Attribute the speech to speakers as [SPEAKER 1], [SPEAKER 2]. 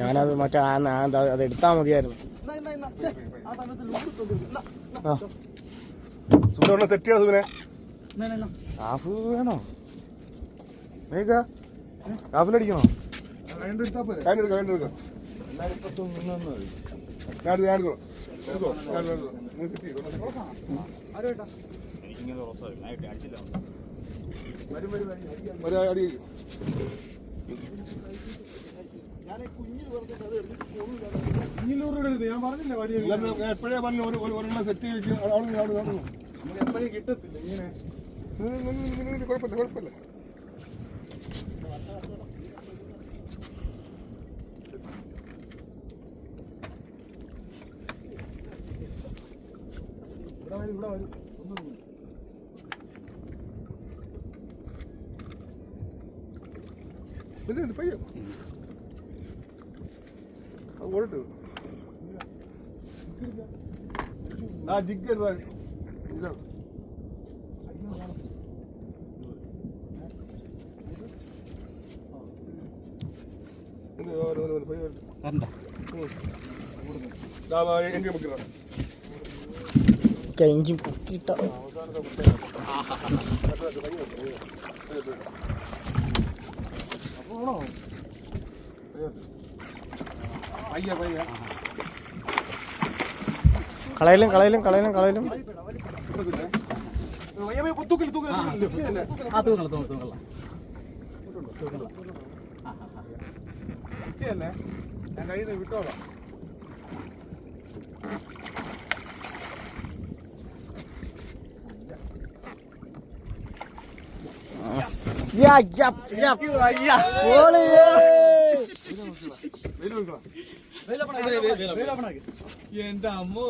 [SPEAKER 1] ഞാനത് മറ്റേ അത് എടുത്താ മതിയായിരുന്നു.
[SPEAKER 2] സെറ്റ് ചെയ്യാം സുബിനെ.
[SPEAKER 1] ഹാഫ് വേണോ? ഹാഫിലടിക്കണോ?
[SPEAKER 2] ഞാൻ പറഞ്ഞില്ല എപ്പോഴേ പറഞ്ഞു ഒരെണ്ണം സെറ്റ് ചെയ്ത് എപ്പോഴും കിട്ടത്തില്ല ഇങ്ങനെ. കുഴപ്പമില്ല. ഇവിടെ വരും ഒന്നും പയ്യ ഓടിട്ട് ജിഗ് ഇതാണ്.
[SPEAKER 1] കെഞ്ചി പൊക്കിട്ട കളയലും കളയലും കളയലും കളയലും.
[SPEAKER 2] ഞാൻ കയ്യിൽ നിന്ന് വിട്ടോളാം. എന്റെ അമ്മോ.